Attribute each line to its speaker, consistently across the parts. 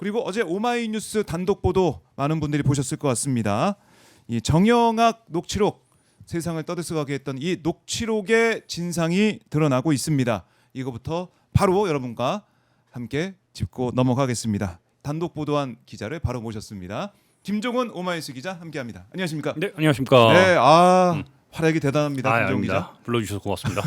Speaker 1: 그리고 어제 오마이뉴스 단독 보도 많은 분들이 보셨을 것 같습니다. 이 정영학 녹취록, 세상을 떠들썩하게 했던 이 녹취록의 진상이 드러나고 있습니다. 이거부터 바로 여러분과 함께 짚고 넘어가겠습니다. 단독 보도한 기자를 바로 모셨습니다. 김종훈 오마이뉴스 기자 함께합니다. 안녕하십니까?
Speaker 2: 네, 안녕하십니까?
Speaker 1: 네, 활약이 대단합니다. 김종훈 기자.
Speaker 2: 아닙니다. 불러주셔서 고맙습니다.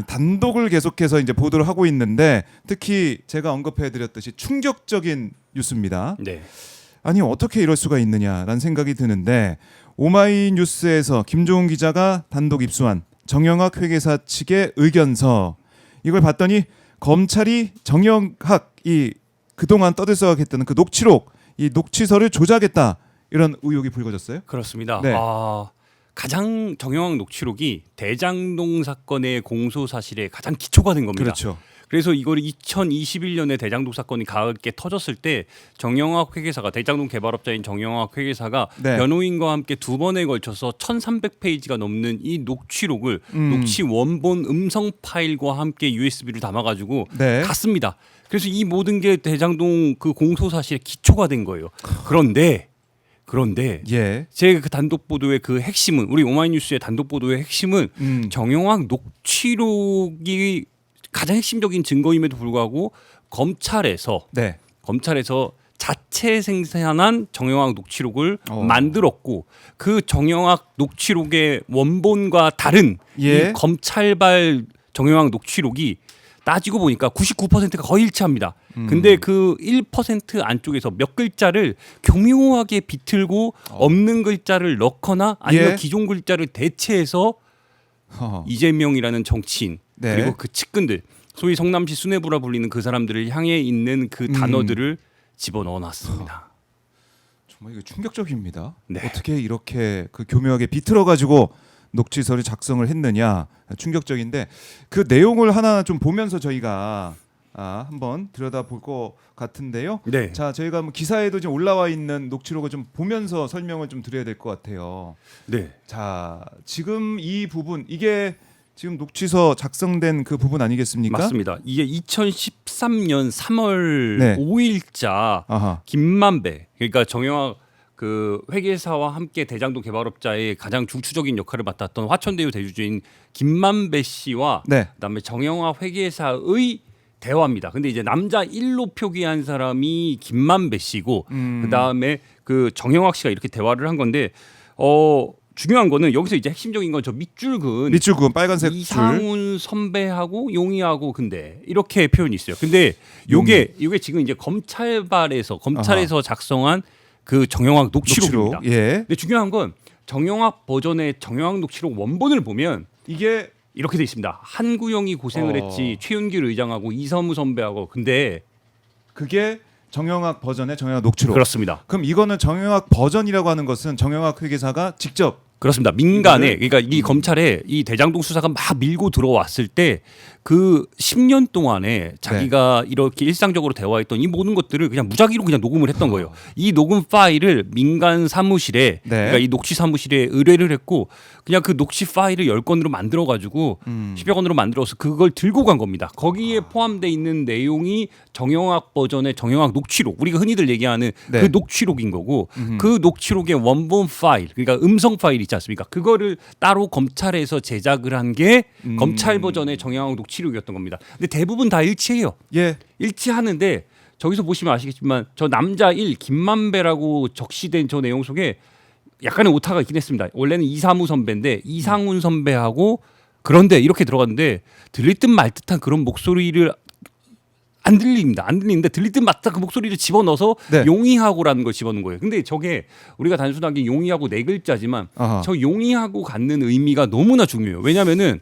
Speaker 1: 단독을 계속해서 이제 보도를 하고 있는데 특히 제가 언급해드렸듯이 충격적인 뉴스입니다.
Speaker 2: 네,
Speaker 1: 아니 어떻게 이럴 수가 있느냐라는 생각이 드는데 오마이뉴스에서 김종훈 기자가 단독 입수한 정영학 회계사 측의 의견서, 이걸 봤더니 검찰이 정영학이 그동안 떠들썩했던 그 녹취록, 이 녹취서를 조작했다, 이런 의혹이 불거졌어요.
Speaker 2: 그렇습니다.
Speaker 1: 네.
Speaker 2: 가장 정영학 녹취록이 대장동 사건의 공소 사실에 가장 기초가 된 겁니다.
Speaker 1: 그렇죠.
Speaker 2: 그래서 이걸 2021년에 대장동 사건이 가을께 터졌을 때 정영학 회계사가, 대장동 개발업자인 정영학 회계사가
Speaker 1: 네.
Speaker 2: 변호인과 함께 두 번에 걸쳐서 1,300페이지가 넘는 이 녹취록을 녹취 원본 음성 파일과 함께 USB를 담아가지고
Speaker 1: 네.
Speaker 2: 갔습니다. 그래서 이 모든 게 대장동 그 공소 사실의 기초가 된 거예요. 그런데
Speaker 1: 예.
Speaker 2: 제 그 단독 보도의 그 핵심은, 우리 오마이뉴스의 단독 보도의 핵심은 정영학 녹취록이 가장 핵심적인 증거임에도 불구하고 검찰에서 자체 생산한 정영학 녹취록을 만들었고, 그 정영학 녹취록의 원본과 다른
Speaker 1: 예.
Speaker 2: 이 검찰발 정영학 녹취록이 따지고 보니까 99%가 거의 일치합니다. 근데 그 1% 안쪽에서 몇 글자를 교묘하게 비틀고 없는 글자를 넣거나 아니면
Speaker 1: 예.
Speaker 2: 기존 글자를 대체해서 이재명이라는 정치인,
Speaker 1: 네.
Speaker 2: 그리고 그 측근들, 소위 성남시 수뇌부라 불리는 그 사람들을 향해 있는 그 단어들을 집어넣어놨습니다.
Speaker 1: 정말 이거 충격적입니다.
Speaker 2: 네.
Speaker 1: 어떻게 이렇게 그 교묘하게 비틀어 가지고 녹취서를 작성을 했느냐, 충격적인데 그 내용을 하나 좀 보면서 저희가 한번 들여다볼 것 같은데요.
Speaker 2: 네.
Speaker 1: 자, 저희가 뭐 기사에도 지금 올라와 있는 녹취록을 좀 보면서 설명을 좀 드려야 될 것 같아요.
Speaker 2: 네.
Speaker 1: 자, 지금 이 부분, 이게 지금 녹취서 작성된 그 부분 아니겠습니까?
Speaker 2: 맞습니다. 이게 2013년 3월
Speaker 1: 네.
Speaker 2: 5일자
Speaker 1: 아하.
Speaker 2: 김만배, 그러니까 정영학 그 회계사와 함께 대장동 개발업자의 가장 중추적인 역할을 맡았던 화천대유 대주주인 김만배 씨와
Speaker 1: 네.
Speaker 2: 그다음에 정영학 회계사의 대화입니다. 근데 이제 남자 1로 표기한 사람이 김만배 씨고, 그다음에 그 정영학 씨가 이렇게 대화를 한 건데, 중요한 거는 여기서 이제 핵심적인 건 저 밑줄근
Speaker 1: 빨간색
Speaker 2: 이상훈 선배하고 용의하고, 근데 이렇게 표현이 있어요. 근데 요게 지금 이제 검찰에서 작성한 그 정영학 녹취록입니다.
Speaker 1: 예.
Speaker 2: 근데 중요한 건 정영학 버전의 정영학 녹취록 원본을 보면
Speaker 1: 이게
Speaker 2: 이렇게 돼 있습니다. 한구영이 고생을 했지, 최윤길 의장하고 이서무 선배하고. 근데
Speaker 1: 그게 정영학 버전의 정영학 녹취록.
Speaker 2: 그렇습니다.
Speaker 1: 그럼 이거는 정영학 버전이라고 하는 것은 정영학 회계사가 직접
Speaker 2: 그렇습니다. 민간에, 그러니까 이 검찰에 이 대장동 수사가 막 밀고 들어왔을 때 그 10년 동안에 자기가 이렇게 일상적으로 대화했던 이 모든 것들을 그냥 무작위로 그냥 녹음을 했던 거예요. 이 녹음 파일을 민간 사무실에, 그러니까 이 녹취 사무실에 의뢰를 했고, 그냥 그 녹취 파일을 10건으로 만들어 가지고 10여 건으로 만들어서 그걸 들고 간 겁니다. 거기에 포함되어 있는 내용이 정영학 버전의 정영학 녹취록, 우리가 흔히들 얘기하는 그 녹취록인 거고, 그 녹취록의 원본 파일, 그러니까 음성 파일 있지 않습니까? 그거를 따로 검찰에서 제작을 한 게 검찰 버전의 정영학 녹취록이었던 겁니다. 근데 대부분 다 일치해요.
Speaker 1: 예.
Speaker 2: 일치하는데 저기서 보시면 아시겠지만 저 남자 1 김만배라고 적시된 저 내용 속에 약간의 오타가 있긴 했습니다. 원래는 이사무 선배인데 이상훈 선배하고, 그런데 이렇게 들어갔는데 들릴 듯 말 듯한 그런 목소리를 안 들리는데 들릴 듯 말듯한 그 목소리를 집어넣어서 용의하고라는 걸 집어넣은 거예요. 근데 저게 우리가 단순하게 용의하고 네 글자지만 저 용의하고 갖는 의미가 너무나 중요해요. 왜냐하면은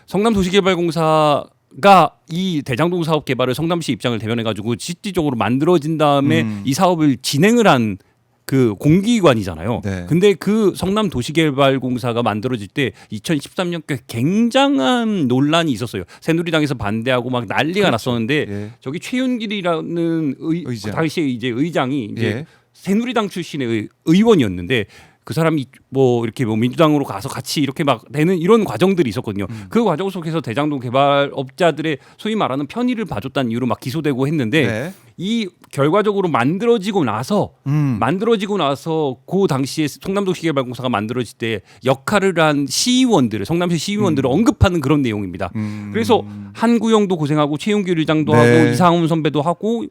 Speaker 2: 성남도시개발공사가 이 대장동 사업 개발을 성남시 입장을 대변해가지고 실질적으로 만들어진 다음에 이 사업을 진행을 한 그 공기관이잖아요. 근데 그 성남도시개발공사가 만들어질 때 2013년께 굉장한 논란이 있었어요. 새누리당에서 반대하고 막 난리가 났었는데 저기 최윤길이라는 당시에 이제 의장이 이제 새누리당 출신의 의원이었는데 그 사람이 뭐 이렇게 뭐 민주당으로 가서 같이 이렇게 막 되는 이런 과정들이 있었거든요. 그 과정 속에서 대장동 개발업자들의 소위 말하는 편의를 봐줬다는 이유로 막 기소되고 했는데
Speaker 1: 네.
Speaker 2: 이 결과적으로 만들어지고 나서 그 당시에 성남도시개발공사가 만들어질 때 역할을 한 시의원들을 성남시 시의원들을 언급하는 그런 내용입니다. 그래서 한구영도 고생하고 최용규 의장도
Speaker 1: 네.
Speaker 2: 하고 이상훈 선배도 하고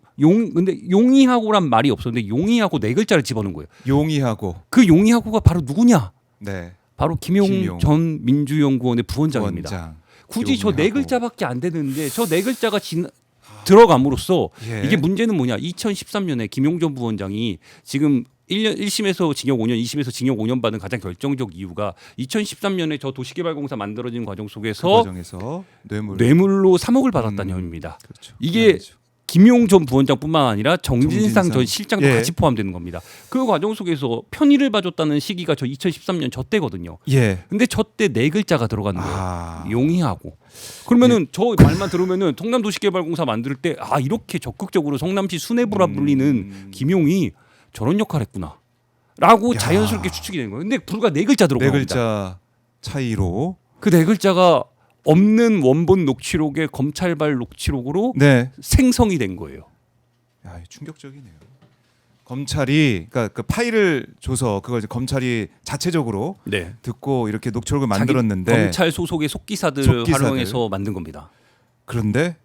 Speaker 2: 근데 용이하고란 말이 없었는데 용이하고 네 글자를 집어넣은 거예요.
Speaker 1: 용이하고.
Speaker 2: 그 용이하고가 바로 누구냐?
Speaker 1: 네.
Speaker 2: 바로 김용
Speaker 1: 김용.
Speaker 2: 전 민주연구원의 부원장입니다.
Speaker 1: 원장.
Speaker 2: 굳이 저 네
Speaker 1: 용이하고.
Speaker 2: 글자밖에 안 되는데 저 네 글자가 들어감으로써
Speaker 1: 예.
Speaker 2: 이게 문제는 뭐냐? 2013년에 김용 전 부원장이 지금 1심에서 징역 5년, 2심에서 징역 5년 받은 가장 결정적 이유가 2013년에 저 도시개발공사 만들어진 과정
Speaker 1: 그
Speaker 2: 속에서
Speaker 1: 과정에서 뇌물로
Speaker 2: 3억을 받았다는 혐의입니다.
Speaker 1: 그렇죠.
Speaker 2: 이게
Speaker 1: 미안하죠.
Speaker 2: 김용 전 부원장뿐만 아니라 정진상
Speaker 1: 정진상.
Speaker 2: 전 실장도
Speaker 1: 예.
Speaker 2: 같이 포함되는 겁니다. 그 과정 속에서 편의를 봐줬다는 시기가 저 2013년 저 때거든요.
Speaker 1: 예.
Speaker 2: 근데 저 때 네 글자가 들어가는 거예요.
Speaker 1: 아.
Speaker 2: 용이하고. 그러면은 저 말만 들으면은 성남도시개발공사 만들 때 아 이렇게 적극적으로 성남시 수뇌부라 불리는 김용이 저런 역할했구나. 라고
Speaker 1: 야.
Speaker 2: 자연스럽게 추측이 되는 거예요. 근데 불과 네 글자 들어간
Speaker 1: 네
Speaker 2: 겁니다.
Speaker 1: 글자 차이로.
Speaker 2: 그 네 글자가 없는 원본 녹취록의 검찰발 녹취록으로
Speaker 1: 네.
Speaker 2: 생성이 된 거예요.
Speaker 1: 야, 충격적이네요. 검찰이 그러니까 그 파일을 줘서 그걸 이제 검찰이 자체적으로
Speaker 2: 네.
Speaker 1: 듣고 이렇게 녹취록을
Speaker 2: 자기
Speaker 1: 만들었는데
Speaker 2: 검찰 소속의 속기사들을
Speaker 1: 속기사들.
Speaker 2: 활용해서 만든 겁니다.
Speaker 1: 그런데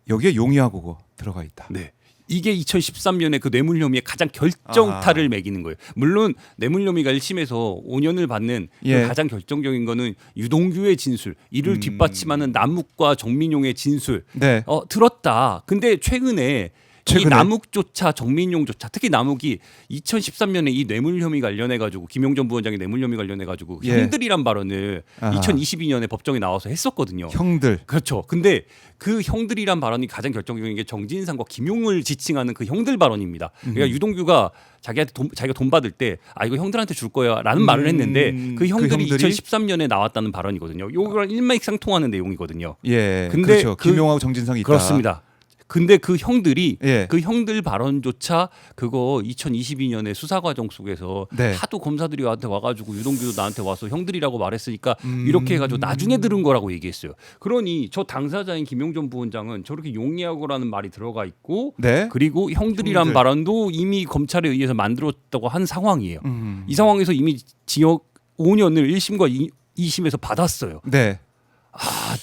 Speaker 1: 여기에 용의하고 들어가 있다.
Speaker 2: 네. 이게 2013년에 그 뇌물 혐의의 가장 결정타를
Speaker 1: 아하.
Speaker 2: 매기는 거예요. 물론 뇌물 혐의가 1심에서 5년을 받는
Speaker 1: 예.
Speaker 2: 그 가장 결정적인 거는 유동규의 진술, 이를 뒷받침하는 남욱과 정민용의 진술.
Speaker 1: 네.
Speaker 2: 들었다. 근데 최근에 이
Speaker 1: 최근에?
Speaker 2: 남욱조차 정민용조차 특히 남욱이 2013년에 이 뇌물 혐의 관련해 가지고 김용 전 부원장의 뇌물 혐의 관련해 가지고
Speaker 1: 예.
Speaker 2: 형들이란 발언을
Speaker 1: 아하.
Speaker 2: 2022년에 법정에 나와서 했었거든요.
Speaker 1: 형들.
Speaker 2: 그렇죠. 근데 그 형들이란 발언이 가장 결정적인 게 정진상과 김용을 지칭하는 그 형들 발언입니다. 그러니까 유동규가 자기가 돈 받을 때 아 이거 형들한테 줄 거야라는 말을 했는데 그 형들이 2013년에 나왔다는 발언이거든요. 요거랑 일맥상통하는 내용이거든요.
Speaker 1: 예.
Speaker 2: 근데
Speaker 1: 그렇죠.
Speaker 2: 그-
Speaker 1: 김용하고 정진상이 있다.
Speaker 2: 그렇습니다. 근데 그 형들이
Speaker 1: 예.
Speaker 2: 그 형들 발언조차 그거 2022년에 수사 과정 속에서
Speaker 1: 네.
Speaker 2: 하도 검사들이 나한테 와가지고 유동규도 나한테 와서 형들이라고 말했으니까 이렇게 해가지고 나중에 들은 거라고 얘기했어요. 그러니 저 당사자인 김용 전 부원장은 저렇게 용이하고라는 말이 들어가 있고
Speaker 1: 네.
Speaker 2: 그리고 형들이란
Speaker 1: 형들.
Speaker 2: 발언도 이미 검찰에 의해서 만들었다고 한 상황이에요.
Speaker 1: 음.
Speaker 2: 이 상황에서 이미 징역 5년을 1심과 2심에서 받았어요.
Speaker 1: 네.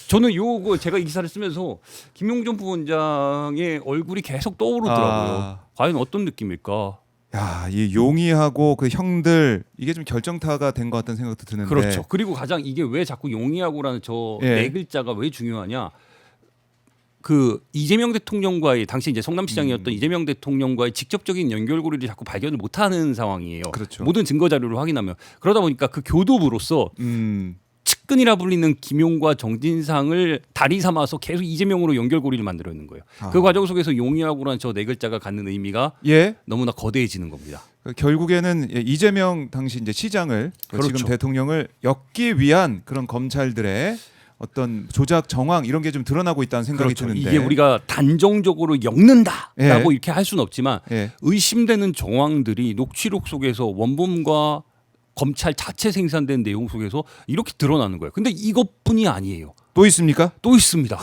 Speaker 2: 저는 요거 제가 이 기사를 쓰면서 김용전 부원장의 얼굴이 계속 떠오르더라고요.
Speaker 1: 아.
Speaker 2: 과연 어떤 느낌일까?
Speaker 1: 야, 이 용의하고 그 형들 이게 좀 결정타가 된 것 같다는 생각도 드는데.
Speaker 2: 그렇죠. 그리고 가장 이게 왜 자꾸 용이하고라는 저
Speaker 1: 예.
Speaker 2: 네 글자가 왜 중요하냐? 그 이재명 대통령과의 당시 이제 성남시장이었던 이재명 대통령과의 직접적인 연결고리를 자꾸 발견을 못하는 상황이에요.
Speaker 1: 그렇죠.
Speaker 2: 모든 증거 자료를 확인하면 그러다 보니까 그 교도부로서 측근이라 불리는 김용과 정진상을 다리 삼아서 계속 이재명으로 연결고리를 만들어 있는 거예요.
Speaker 1: 아.
Speaker 2: 그 과정 속에서 용이하고라는 저 네 글자가 갖는 의미가
Speaker 1: 예.
Speaker 2: 너무나 거대해지는 겁니다.
Speaker 1: 결국에는 이재명 당시 이제 시장을
Speaker 2: 그렇죠.
Speaker 1: 지금 대통령을 엮기 위한 그런 검찰들의 어떤 조작 정황 이런 게 좀 드러나고 있다는 생각이
Speaker 2: 그렇죠.
Speaker 1: 드는데
Speaker 2: 이게 우리가 단정적으로 엮는다라고
Speaker 1: 예.
Speaker 2: 이렇게 할 수는 없지만
Speaker 1: 예.
Speaker 2: 의심되는 정황들이 녹취록 속에서 원본과 검찰 자체 생산된 내용 속에서 이렇게 드러나는 거예요. 근데 이것뿐이 아니에요.
Speaker 1: 또 있습니까?
Speaker 2: 또 있습니다.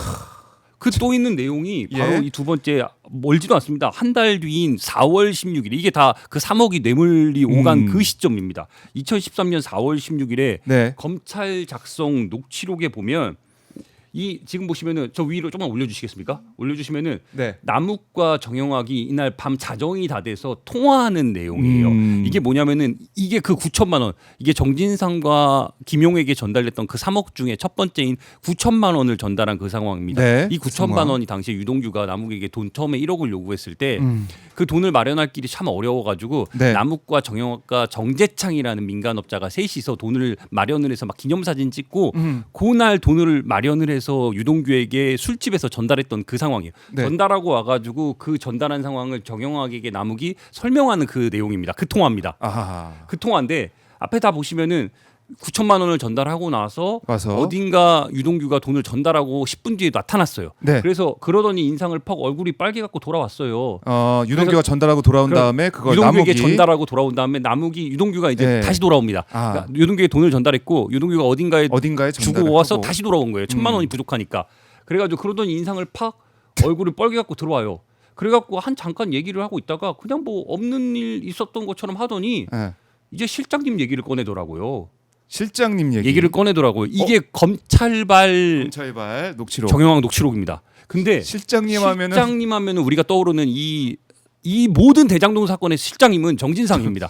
Speaker 2: 그 또 있는 내용이 바로
Speaker 1: 예.
Speaker 2: 이 두 번째 멀지도 않습니다. 한 달 뒤인 4월 16일 이게 다 그 3억이 뇌물이 오간 그 시점입니다. 2013년 4월 16일에
Speaker 1: 네.
Speaker 2: 검찰 작성 녹취록에 보면 이 지금 보시면은 저 위로 조금만 올려주시겠습니까? 올려주시면은
Speaker 1: 네.
Speaker 2: 남욱과 정영학이 이날 밤 자정이 다 돼서 통화하는 내용이에요. 이게 뭐냐면은 이게 그 9천만 원 이게 정진상과 김용에게 전달됐던 그 3억 중에 첫 번째인 9천만 원을 전달한 그 상황입니다.
Speaker 1: 네.
Speaker 2: 이 9천만 원이 당시에 유동규가 남욱에게 돈 처음에 1억을 요구했을 때 그 돈을 마련할 길이 참 어려워가지고
Speaker 1: 네.
Speaker 2: 남욱과 정영학과 정재창이라는 민간업자가 셋이서 돈을 마련을 해서 막 기념사진 찍고 그날 돈을 마련을 해서 유동규에게 술집에서 전달했던 그 상황이에요.
Speaker 1: 네.
Speaker 2: 전달하고 와가지고 그 전달한 상황을 정영학에게 남욱이 설명하는 그 내용입니다. 그 통화입니다.
Speaker 1: 아하.
Speaker 2: 그 통화인데 앞에 다 보시면은 9천만 원을 전달하고 나서
Speaker 1: 와서
Speaker 2: 어딘가 유동규가 돈을 전달하고 10분 뒤에 나타났어요.
Speaker 1: 네.
Speaker 2: 그래서 그러더니 인상을 팍 얼굴이 빨개 갖고 돌아왔어요.
Speaker 1: 유동규가 전달하고 돌아온 다음에 그걸
Speaker 2: 유동규에게
Speaker 1: 남욱이
Speaker 2: 전달하고 돌아온 다음에 남욱이 유동규가 이제
Speaker 1: 네.
Speaker 2: 다시 돌아옵니다.
Speaker 1: 아.
Speaker 2: 그러니까 유동규에게 돈을 전달했고 유동규가 어딘가에
Speaker 1: 전달을
Speaker 2: 주고 와서
Speaker 1: 하고.
Speaker 2: 다시 돌아온 거예요. 1,000만 원이 부족하니까. 그래가지고 그러더니 인상을 팍 얼굴을 빨개 갖고 들어와요. 그래갖고 한 잠깐 얘기를 하고 있다가 그냥 뭐 없는 일 있었던 것처럼 하더니
Speaker 1: 네.
Speaker 2: 이제 실장님 얘기를 꺼내더라고요.
Speaker 1: 실장님
Speaker 2: 얘기를 꺼내더라고요. 이게 검찰발
Speaker 1: 검찰발 녹취록
Speaker 2: 정영학 녹취록입니다. 근데
Speaker 1: 실장님
Speaker 2: 하면은 우리가 떠오르는 이 모든 대장동 사건의 실장님은 정진상입니다.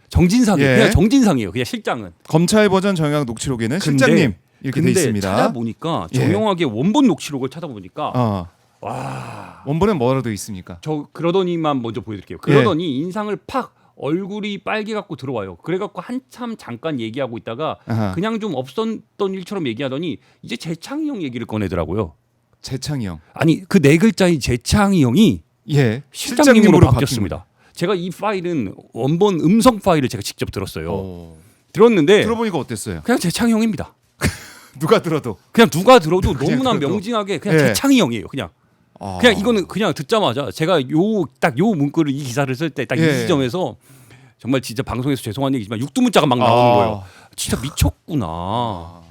Speaker 2: 정진상이에요.
Speaker 1: 예.
Speaker 2: 그냥 정진상이에요. 그냥 실장은.
Speaker 1: 검찰 버전 정영학 녹취록에는
Speaker 2: 근데-
Speaker 1: 실장님 이렇게 돼
Speaker 2: 근데
Speaker 1: 있습니다.
Speaker 2: 찾아보니까
Speaker 1: 예.
Speaker 2: 정영학의 원본 녹취록을 찾아보니까 와,
Speaker 1: 원본에 뭐라고 돼 있습니까?
Speaker 2: 저 그러더니만 먼저 보여드릴게요.
Speaker 1: 예.
Speaker 2: 그러더니 인상을 팍 얼굴이 빨개 갖고 들어와요. 그래갖고 한참 잠깐 얘기하고 있다가
Speaker 1: 아하.
Speaker 2: 그냥 좀 없었던 일처럼 얘기하더니 이제 재창이 형 얘기를 꺼내더라고요.
Speaker 1: 재창이 형.
Speaker 2: 아니 그 네 글자인 재창이 형이
Speaker 1: 예.
Speaker 2: 실장님으로 바뀌었습니다. 제가 이 파일은 원본 음성 파일을 제가 직접 들었어요. 들었는데
Speaker 1: 들어보니까 어땠어요?
Speaker 2: 그냥 재창이 형입니다.
Speaker 1: 누가 들어도
Speaker 2: 그냥 누가 들어도
Speaker 1: 그냥
Speaker 2: 너무나
Speaker 1: 들어도.
Speaker 2: 명징하게 그냥
Speaker 1: 예.
Speaker 2: 재창이 형이에요. 그냥 이거는 그냥 듣자마자 제가 요 문구를 이 기사를 쓸 때 딱 이
Speaker 1: 예.
Speaker 2: 지점에서 정말 진짜 방송에서 죄송한 얘기지만 육두문자가 막 나오는 거예요. 진짜 미쳤구나.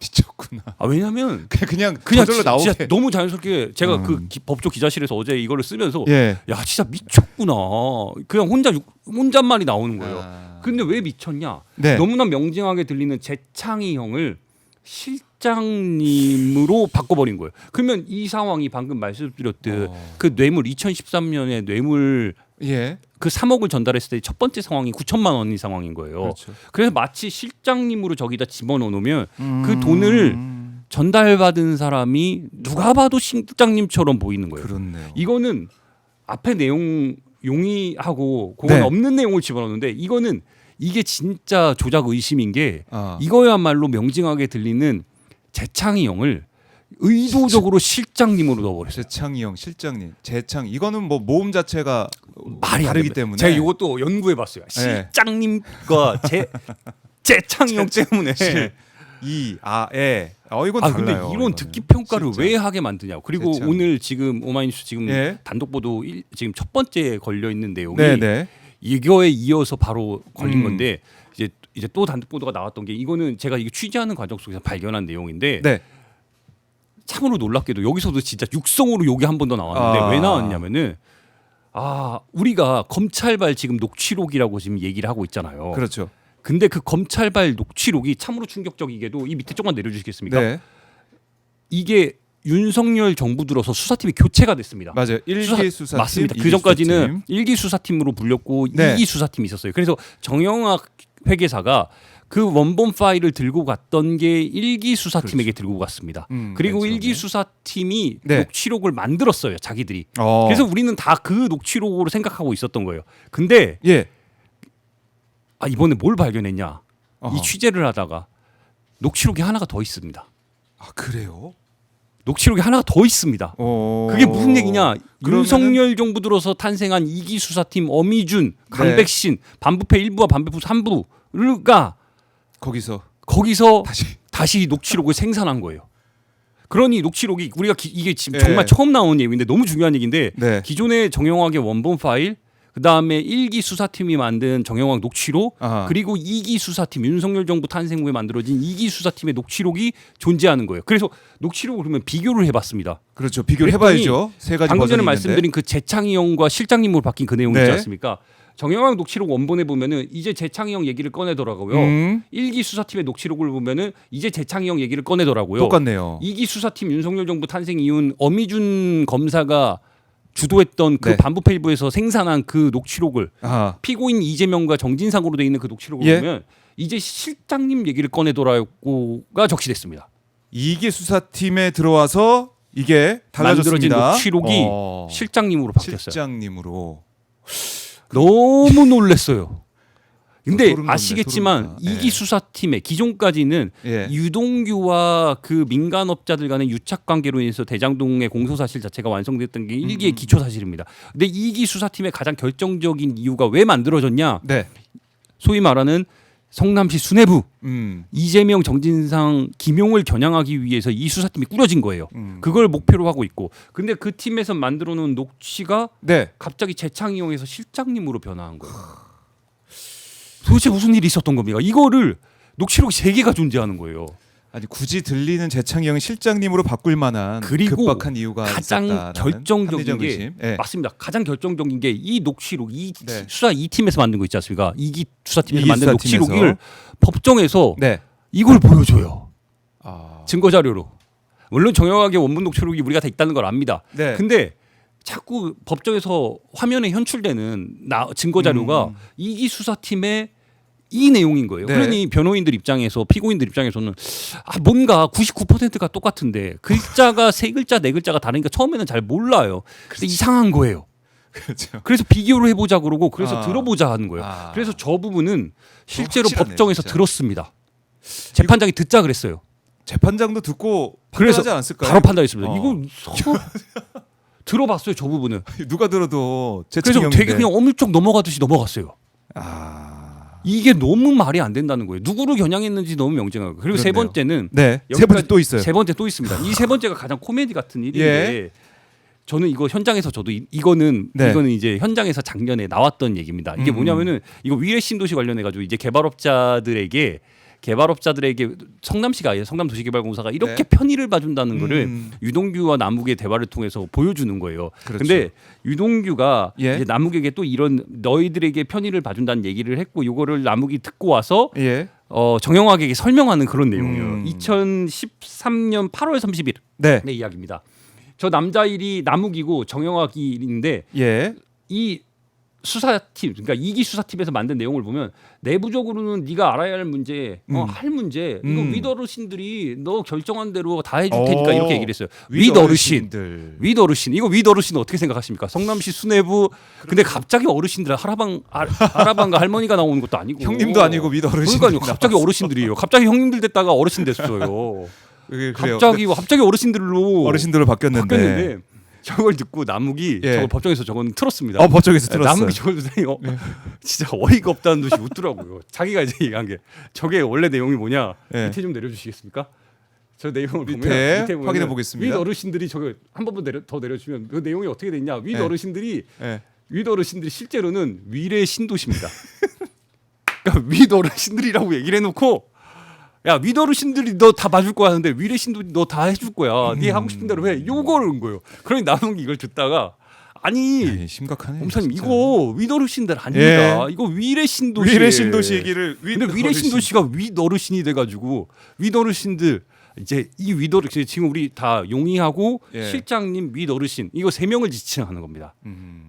Speaker 1: 미쳤구나.
Speaker 2: 왜냐면
Speaker 1: 그냥
Speaker 2: 그냥
Speaker 1: 저절로 나오게.
Speaker 2: 진짜 너무 자연스럽게 제가 그 법조 기자실에서 어제 이거를 쓰면서
Speaker 1: 예.
Speaker 2: 야 진짜 미쳤구나. 그냥 혼잣말이 나오는 거예요.
Speaker 1: 아.
Speaker 2: 근데 왜 미쳤냐?
Speaker 1: 네.
Speaker 2: 너무나 명징하게 들리는 재창이 형을 실장님으로 바꿔버린 거예요. 그러면 이 상황이 방금 말씀드렸듯 그 뇌물 2013년에 뇌물
Speaker 1: 예.
Speaker 2: 그 3억을 전달했을 때 첫 번째 상황이 9천만 원인 상황인 거예요.
Speaker 1: 그렇죠.
Speaker 2: 그래서 마치 실장님으로 저기다 집어넣으면 그 돈을 전달받은 사람이 누가 봐도 실장님처럼 보이는 거예요.
Speaker 1: 그렇네요.
Speaker 2: 이거는 앞에 내용 용이하고 그건
Speaker 1: 네.
Speaker 2: 없는 내용을 집어넣는데 이거는 이게 진짜 조작 의심인 게
Speaker 1: 아.
Speaker 2: 이거야말로 명징하게 들리는 재창이 형을 의도적으로 실장님으로 넣어버렸어요.
Speaker 1: 재창이 형, 실장님, 재창 이거는 뭐 모음 자체가
Speaker 2: 말이 안
Speaker 1: 다르기
Speaker 2: 됩니다.
Speaker 1: 때문에
Speaker 2: 제가 이것도 연구해봤어요.
Speaker 1: 네.
Speaker 2: 실장님과 재창이 형 때문에.
Speaker 1: 이건
Speaker 2: 근데
Speaker 1: 달라요.
Speaker 2: 이런
Speaker 1: 이거는.
Speaker 2: 듣기 평가를
Speaker 1: 진짜.
Speaker 2: 왜 하게 만드냐고. 그리고
Speaker 1: 재창.
Speaker 2: 오늘 지금 오마이뉴스 지금
Speaker 1: 예.
Speaker 2: 단독 보도 지금 첫 번째 걸려 있는 내용이
Speaker 1: 네네.
Speaker 2: 이거에 이어서 바로 걸린
Speaker 1: 음.
Speaker 2: 건데 이제 또 단독 보도가 나왔던 게 이거는 제가 이거 취재하는 과정 속에서 발견한 내용인데
Speaker 1: 네.
Speaker 2: 참으로 놀랍게도 여기서도 진짜 육성으로 욕이 한 번 더 나왔는데 왜 나왔냐면은 우리가 검찰발 지금 녹취록이라고 지금 얘기를 하고 있잖아요.
Speaker 1: 그렇죠.
Speaker 2: 근데 그 검찰발 녹취록이 참으로 충격적이게도 이 밑에 조금만 내려주시겠습니까?
Speaker 1: 네.
Speaker 2: 이게 윤석열 정부 들어서 수사팀이 교체가 됐습니다.
Speaker 1: 맞아요. 1기 수사팀
Speaker 2: 맞습니다.
Speaker 1: 2기
Speaker 2: 그 전까지는
Speaker 1: 수사팀.
Speaker 2: 1기 수사팀으로 불렸고
Speaker 1: 네.
Speaker 2: 2기 수사팀이 있었어요. 그래서 정영학 회계사가 그 원본 파일을 들고 갔던 게 1기 수사팀에게 들고 갔습니다. 그리고
Speaker 1: 맨 처음에.
Speaker 2: 1기 수사팀이
Speaker 1: 네.
Speaker 2: 녹취록을 만들었어요. 자기들이.
Speaker 1: 어.
Speaker 2: 그래서 우리는 다 그 녹취록으로 생각하고 있었던 거예요. 근데
Speaker 1: 예.
Speaker 2: 이번에 뭘 발견했냐.
Speaker 1: 어허.
Speaker 2: 이 취재를 하다가 녹취록이 하나가 더 있습니다.
Speaker 1: 그래요?
Speaker 2: 녹취록이 하나가 더 있습니다. 그게 무슨 얘기냐?
Speaker 1: 그러면은-
Speaker 2: 윤석열 정부 들어서 탄생한 2기 수사팀 어미준,
Speaker 1: 네.
Speaker 2: 강백신, 반부패 1부와 반부패 3부가 거기서 다시 녹취록을 생산한 거예요. 그러니 녹취록이 우리가 이게 지금
Speaker 1: 네.
Speaker 2: 정말 처음 나온 얘기인데 너무 중요한 얘기인데
Speaker 1: 네.
Speaker 2: 기존의 정영학의 원본 파일 그다음에 1기 수사팀이 만든 정영학 녹취록
Speaker 1: 아하.
Speaker 2: 그리고 2기 수사팀 윤석열 정부 탄생 후에 만들어진 2기 수사팀의 녹취록이 존재하는 거예요. 그래서 녹취록을 그러면 비교를 해봤습니다.
Speaker 1: 그렇죠. 비교를
Speaker 2: 그랬더니
Speaker 1: 해봐야죠. 세 가지
Speaker 2: 방금 전에
Speaker 1: 버전이
Speaker 2: 말씀드린 그 재창이 형과 실장님으로 바뀐 그 내용
Speaker 1: 네.
Speaker 2: 있지 않습니까? 정영학 녹취록 원본에 보면은 이제 재창이 형 얘기를 꺼내더라고요. 1기 수사팀의 녹취록을 보면은 이제 재창이 형 얘기를 꺼내더라고요.
Speaker 1: 똑같네요.
Speaker 2: 2기 수사팀 윤석열 정부 탄생 이후 어미준 검사가 주도했던 그
Speaker 1: 네.
Speaker 2: 반부패 일부에서 생산한 그 녹취록을
Speaker 1: 아하.
Speaker 2: 피고인 이재명과 정진상으로 돼 있는 그 녹취록을
Speaker 1: 예.
Speaker 2: 보면 이제 실장님 얘기를 꺼내더라고가 적시됐습니다.
Speaker 1: 2기 수사팀에 들어와서 이게
Speaker 2: 만들어진
Speaker 1: 달라졌습니다.
Speaker 2: 녹취록이 실장님으로 바뀌었어요.
Speaker 1: 실장님으로.
Speaker 2: 너무 놀랐어요. 근데
Speaker 1: 소름 돋네,
Speaker 2: 아시겠지만
Speaker 1: 소름 돋아.
Speaker 2: 2기 수사팀에 기존까지는
Speaker 1: 예.
Speaker 2: 유동규와 그 민간업자들 간의 유착 관계로 인해서 대장동의 공소사실 자체가 완성됐던 게 1기의 기초 사실입니다. 근데 2기 수사팀의 가장 결정적인 이유가 왜 만들어졌냐?
Speaker 1: 네.
Speaker 2: 소위 말하는 성남시 수뇌부
Speaker 1: 음.
Speaker 2: 이재명, 정진상, 김용을 겨냥하기 위해서 이 수사팀이 꾸려진 거예요. 그걸 목표로 하고 있고, 근데 그 팀에서 만들어놓은 녹취가
Speaker 1: 네.
Speaker 2: 갑자기 재창이용해서 실장님으로 변화한 거예요. 도대체 무슨 일이 있었던 겁니까? 이거를 녹취록이 3개가 존재하는 거예요.
Speaker 1: 아니 굳이 들리는 재창이 형이 실장님으로 바꿀 만한
Speaker 2: 그리고
Speaker 1: 급박한 이유가
Speaker 2: 가장
Speaker 1: 있었다라는
Speaker 2: 결정적인
Speaker 1: 합리적
Speaker 2: 게
Speaker 1: 의심. 네.
Speaker 2: 맞습니다. 가장 결정적인 게 이 녹취록, 이
Speaker 1: 네.
Speaker 2: 수사 2팀에서 만든 거 있지 않습니까? 이기 수사팀에서
Speaker 1: 이기
Speaker 2: 만든
Speaker 1: 수사팀에서.
Speaker 2: 녹취록을 법정에서
Speaker 1: 네.
Speaker 2: 이걸 보여줘요.
Speaker 1: 아.
Speaker 2: 증거 자료로. 물론 정형하게 원본 녹취록이 우리가 다 있다는 걸 압니다.
Speaker 1: 네.
Speaker 2: 근데 자꾸 법정에서 화면에 현출되는 증거 자료가 이기 수사팀의 이 내용인 거예요.
Speaker 1: 네.
Speaker 2: 그러니 변호인들 입장에서, 피고인들 입장에서는 뭔가 99%가 똑같은데 글자가 3글자 4글자가 다르니까 처음에는 잘 몰라요. 근데 이상한 거예요.
Speaker 1: 그렇죠.
Speaker 2: 그래서 비교를 해보자 그러고 그래서
Speaker 1: 아.
Speaker 2: 들어보자 하는 거예요.
Speaker 1: 아.
Speaker 2: 그래서 저 부분은 실제로
Speaker 1: 확실하네요,
Speaker 2: 법정에서
Speaker 1: 진짜.
Speaker 2: 들었습니다. 재판장이 듣자 그랬어요.
Speaker 1: 재판장도 듣고
Speaker 2: 그래서
Speaker 1: 판단하지 않았을까요?
Speaker 2: 바로 판단했습니다.
Speaker 1: 어.
Speaker 2: 이거 들어봤어요, 저 부분은.
Speaker 1: 누가 들어도
Speaker 2: 그래서
Speaker 1: 재창형인데.
Speaker 2: 되게 그냥 어물쩍 넘어가듯이 넘어갔어요.
Speaker 1: 아.
Speaker 2: 이게 너무 말이 안 된다는 거예요. 누구를 겨냥했는지 너무 명징하고. 그리고 세
Speaker 1: 그렇네요.
Speaker 2: 번째는
Speaker 1: 네. 세
Speaker 2: 여기까지-
Speaker 1: 번째 또 있어요.
Speaker 2: 세 번째 또 있습니다. 이 세 번째가 가장 코미디 같은 일인데
Speaker 1: 예.
Speaker 2: 저는 이거 현장에서 저도 이거는
Speaker 1: 네.
Speaker 2: 이제 현장에서 작년에 나왔던 얘기입니다. 이게 뭐냐면은 이거 위례 신도시 관련해 가지고 이제 개발업자들에게 성남시가 아니에요. 성남도시개발공사가 이렇게
Speaker 1: 네.
Speaker 2: 편의를 봐준다는 거를
Speaker 1: 음.
Speaker 2: 유동규와 남욱의 대화를 통해서 보여주는 거예요.
Speaker 1: 그렇죠.
Speaker 2: 근데 유동규가
Speaker 1: 예.
Speaker 2: 이제 남욱에게 또 이런 너희들에게 편의를 봐준다는 얘기를 했고 이거를 남욱이 듣고 와서
Speaker 1: 예.
Speaker 2: 정영학에게 설명하는 그런 내용이에요. 2013년 8월 30일
Speaker 1: 네.
Speaker 2: 의 이야기입니다. 저 남자 일이 남욱이고 정영학이 일인데
Speaker 1: 예.
Speaker 2: 이 수사팀, 그러니까 이기 수사팀에서 만든 내용을 보면 내부적으로는 네가 알아야 할 문제, 할 문제 이거 윗어르신들이 너 결정한 대로 다 해줄 테니까
Speaker 1: 오.
Speaker 2: 이렇게 얘기를 했어요. 윗어르신,
Speaker 1: 윗어르신들.
Speaker 2: 윗어르신 이거 윗어르신 어떻게 생각하십니까? 성남시 수뇌부 근데 갑자기 어르신들 할아방과 할머니가 나오는 것도 아니고
Speaker 1: 형님도 아니고 윗어르신.
Speaker 2: 그러니까요. 갑자기 어르신들이에요. 갑자기 형님들 됐다가 어르신 됐어요.
Speaker 1: 그래요.
Speaker 2: 갑자기 어르신들로
Speaker 1: 어르신들로 바뀌었는데.
Speaker 2: 바뀌었는데 저걸 듣고 남욱이
Speaker 1: 예.
Speaker 2: 저걸 법정에서 저건 틀었습니다.
Speaker 1: 법정에서 들었어요.
Speaker 2: 남욱이 저걸 듣더니 진짜 어이가 없다는 듯이 웃더라고요. 자기가 이제 얘기한 게 저게 원래 내용이 뭐냐
Speaker 1: 예.
Speaker 2: 밑에 좀 내려주시겠습니까? 저 내용을
Speaker 1: 밑에
Speaker 2: 보면
Speaker 1: 확인해 보겠습니다.
Speaker 2: 윗 어르신들이 저거 한 번만 더 내려주면 그 내용이 어떻게 됐냐? 윗
Speaker 1: 예.
Speaker 2: 어르신들이
Speaker 1: 예.
Speaker 2: 윗 어르신들이 실제로는 위례 신도시입니다. 그러니까 윗 어르신들이라고 얘기를 해놓고 야 윗 어르신들이 너 다 봐줄 거야 하는데 위례 신도 너 다 해줄 거야. 네 하고 싶은 대로 해. 요거를 온 거예요. 그러니 남욱이 이걸 듣다가 아니
Speaker 1: 예, 심각하네.
Speaker 2: 엄사님
Speaker 1: 진짜.
Speaker 2: 이거 윗 어르신들 아닙니다. 이거 위례 신도시.
Speaker 1: 위례 신도시 얘기를
Speaker 2: 근데 위례 신도시가 윗 어르신이 돼가지고 윗 어르신들 이제 이 윗 어르신 지금 우리 다 용의하고
Speaker 1: 예.
Speaker 2: 실장님 윗 어르신 이거 3명을 지칭하는 겁니다.
Speaker 1: 음.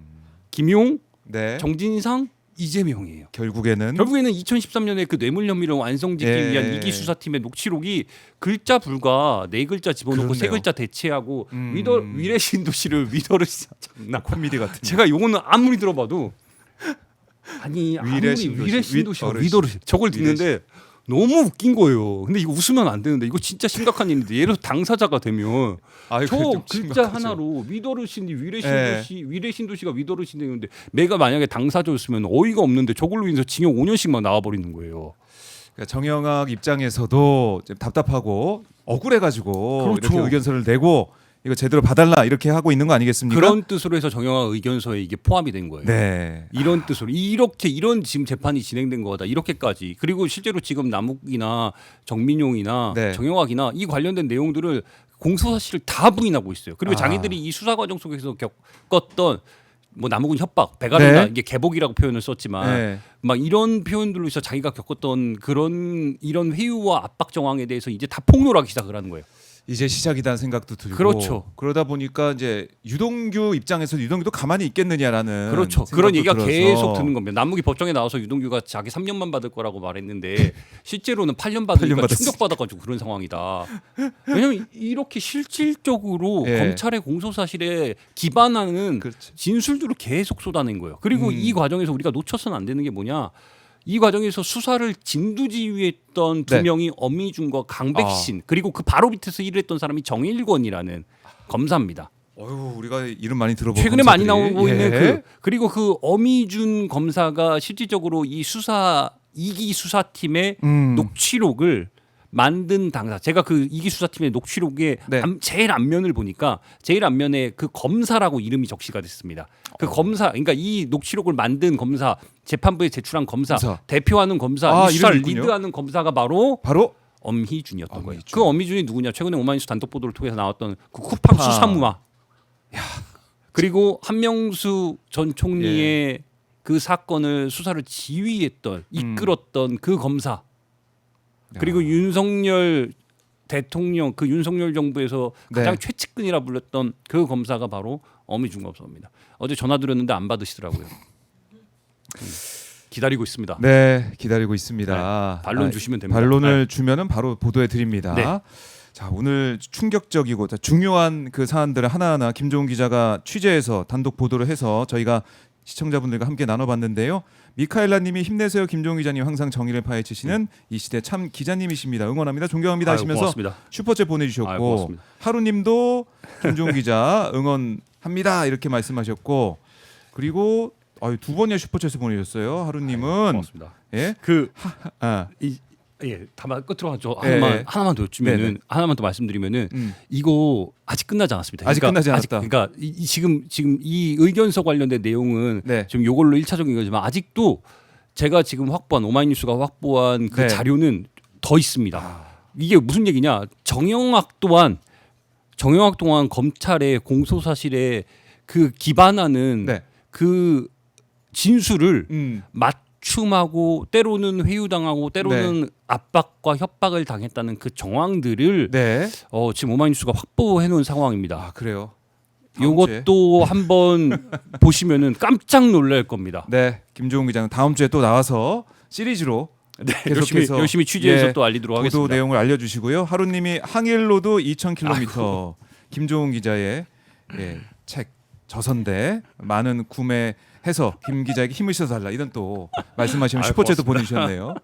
Speaker 2: 김용,
Speaker 1: 네.
Speaker 2: 정진상, 이재명이에요.
Speaker 1: 결국에는
Speaker 2: 2013년에 그 뇌물 혐의를 완성짓기
Speaker 1: 예.
Speaker 2: 위한 이기 수사팀의 녹취록이 글자 불과 4글자 집어넣고
Speaker 1: 그렇네요.
Speaker 2: 3글자 대체하고
Speaker 1: 음.
Speaker 2: 위례 신도시를 윗어르 참나.
Speaker 1: 코미디 같은.
Speaker 2: 제가 요거는 아무리 들어봐도 아니
Speaker 1: 위례 신도시,
Speaker 2: 위례 신도시
Speaker 1: 윗어르신.
Speaker 2: 윗어르신 저걸 듣는데 너무 웃긴 거예요. 근데 이거 웃으면 안 되는데 이거 진짜 심각한 일인데 예를 들어 당사자가 되면
Speaker 1: 아이고,
Speaker 2: 저
Speaker 1: 좀
Speaker 2: 글자
Speaker 1: 심각하죠.
Speaker 2: 하나로 윗어르신이 위례
Speaker 1: 예.
Speaker 2: 신도시 위례 신도시가 윗어르신 되는데 내가 만약에 당사자였으면 어이가 없는데 저걸로 인해서 징역 5년씩만 나와 버리는 거예요.
Speaker 1: 그러니까 정영학 입장에서도 좀 답답하고 억울해가지고
Speaker 2: 그렇죠.
Speaker 1: 이렇게 의견서를 내고 이거 제대로 봐달라 이렇게 하고 있는 거 아니겠습니까?
Speaker 2: 그런 뜻으로 해서 정영학 의견서에 이게 포함이 된 거예요.
Speaker 1: 네.
Speaker 2: 이런 뜻으로 이런 지금 재판이 진행된 거다 이렇게까지 그리고 실제로 지금 남욱이나 정민용이나
Speaker 1: 네.
Speaker 2: 정영학이나 이 관련된 내용들을 공소 사실을 다 부인하고 있어요. 그리고
Speaker 1: 아.
Speaker 2: 자기들이 이 수사 과정 속에서 겪었던 뭐 남욱은 협박, 배가른다
Speaker 1: 네.
Speaker 2: 이게 개복이라고 표현을 썼지만
Speaker 1: 네.
Speaker 2: 막 이런 표현들로 해서 자기가 겪었던 이런 회유와 압박 정황에 대해서 이제 다 폭로하기 시작을 하는 거예요.
Speaker 1: 이제 시작이다는 생각도 들고
Speaker 2: 그렇죠.
Speaker 1: 그러다 보니까 이제 유동규 입장에서 유동규도 가만히 있겠느냐라는
Speaker 2: 그렇죠.
Speaker 1: 생각도
Speaker 2: 그런 얘기가
Speaker 1: 들어서.
Speaker 2: 계속 드는 겁니다. 남욱이 법정에 나와서 유동규가 자기 3년만 받을 거라고 말했는데 실제로는 8년 받으니까
Speaker 1: 8년 받았어요.
Speaker 2: 충격받아가지고 그런 상황이다. 왜냐하면 이렇게 실질적으로
Speaker 1: 예.
Speaker 2: 검찰의 공소 사실에 기반하는
Speaker 1: 그렇죠.
Speaker 2: 진술들을 계속 쏟아낸 거예요. 그리고 이 과정에서 우리가 놓쳐서는 안 되는 게 뭐냐? 이 과정에서 수사를 진두지휘했던 두
Speaker 1: 네.
Speaker 2: 명이 엄미준과 강백신 그리고 그 바로 밑에서 일을 했던 사람이 정일권이라는 검사입니다.
Speaker 1: 어휴 우리가 이름 많이 들어본
Speaker 2: 최근에 많이
Speaker 1: 검사들이.
Speaker 2: 나오고
Speaker 1: 예.
Speaker 2: 있는 그리고 그 어미준 검사가 실질적으로 이 수사 2기 수사팀의
Speaker 1: 음.
Speaker 2: 녹취록을 만든 당사, 제가 그 2기 수사팀의 녹취록의
Speaker 1: 네.
Speaker 2: 제일 앞면을 보니까 제일 앞면에 그 검사라고 이름이 적시가 됐습니다. 그 검사, 그러니까 이 녹취록을 만든 검사, 재판부에 제출한 검사, 대표하는 검사,
Speaker 1: 아,
Speaker 2: 이 수사를
Speaker 1: 이름이 있군요.
Speaker 2: 리드하는 검사가 바로 엄희준이었던 거예요.
Speaker 1: 엄희준.
Speaker 2: 그 엄희준이 누구냐? 최근에 오마이뉴스 단독 보도를 통해서 나왔던 그 쿠팡 수사무마. 그리고 한명수 전 총리의 그 사건을 수사를 지휘했던, 이끌었던 그 검사. 그리고 윤석열 대통령, 그 윤석열 정부에서 가장
Speaker 1: 네.
Speaker 2: 최측근이라 불렸던 그 검사가 바로 엄희준 검사입니다. 어제 전화 드렸는데 안 받으시더라고요. 기다리고 있습니다.
Speaker 1: 네, 기다리고 있습니다.
Speaker 2: 네, 반론 주시면 됩니다.
Speaker 1: 반론을 주면은 바로 보도해 드립니다.
Speaker 2: 네.
Speaker 1: 자, 오늘 충격적이고 중요한 그 사안들을 하나하나 김종훈 기자가 취재해서 단독 보도를 해서 저희가 시청자분들과 함께 나눠봤는데요. 미카엘라님이 힘내세요, 김종훈 기자님 항상 정의를 파헤치시는 이 시대 참 기자님이십니다. 응원합니다, 존경합니다 하시면서
Speaker 2: 고맙습니다.
Speaker 1: 슈퍼챗 보내주셨고
Speaker 2: 아유, 고맙습니다.
Speaker 1: 하루님도 김종훈 기자 응원합니다 이렇게 말씀하셨고 그리고 두 번이나 슈퍼챗을 보내주셨어요. 하루님은
Speaker 2: 고맙습니다.
Speaker 1: 예,
Speaker 2: 다만 끝으로 하죠.
Speaker 1: 예,
Speaker 2: 하나만 더 여쭈면은
Speaker 1: 네네.
Speaker 2: 하나만 더 말씀드리면은 이거 아직 끝나지 않았습니다.
Speaker 1: 아직 끝나지 않았다.
Speaker 2: 그러니까 지금 이 의견서 관련된 내용은
Speaker 1: 네.
Speaker 2: 좀 요걸로 1차적인 거지만 아직도 제가 지금 확보한 오마이뉴스가 확보한 그
Speaker 1: 네.
Speaker 2: 자료는 더 있습니다. 이게 무슨 얘기냐? 정영학 또한 검찰의 공소 사실에 그 기반하는
Speaker 1: 네.
Speaker 2: 그 진술을
Speaker 1: 음.
Speaker 2: 맞춤하고 때로는 회유당하고 때로는 압박과 협박을 당했다는 그 정황들을
Speaker 1: 네.
Speaker 2: 지금 오마이뉴스가 확보해 놓은 상황입니다.
Speaker 1: 아, 그래요. 다음 주에.
Speaker 2: 이것도 한번 보시면은 깜짝 놀랄 겁니다.
Speaker 1: 네, 김종훈 기자는 다음 주에 또 나와서 시리즈로 계속해서
Speaker 2: 열심히 취재해서 또 알리도록
Speaker 1: 보도
Speaker 2: 하겠습니다.
Speaker 1: 내용을 알려주시고요. 하루님이 항일로드 2,000km 김종훈 기자의 책 저선대 많은 구매해서 김 기자에게 힘을 실어달라 이런 또 말씀하시면 슈퍼챗도 보내주셨네요.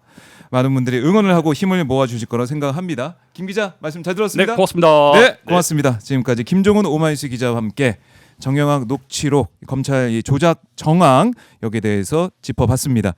Speaker 1: 많은 분들이 응원을 하고 힘을 모아주실 거라 생각합니다. 김 기자 말씀 잘
Speaker 2: 네,
Speaker 1: 들었습니다.
Speaker 2: 고맙습니다.
Speaker 1: 네, 고맙습니다. 지금까지 김종훈 오마이뉴스 기자와 함께 정영학 녹취록 검찰 이 조작 정황 여기에 대해서 짚어봤습니다.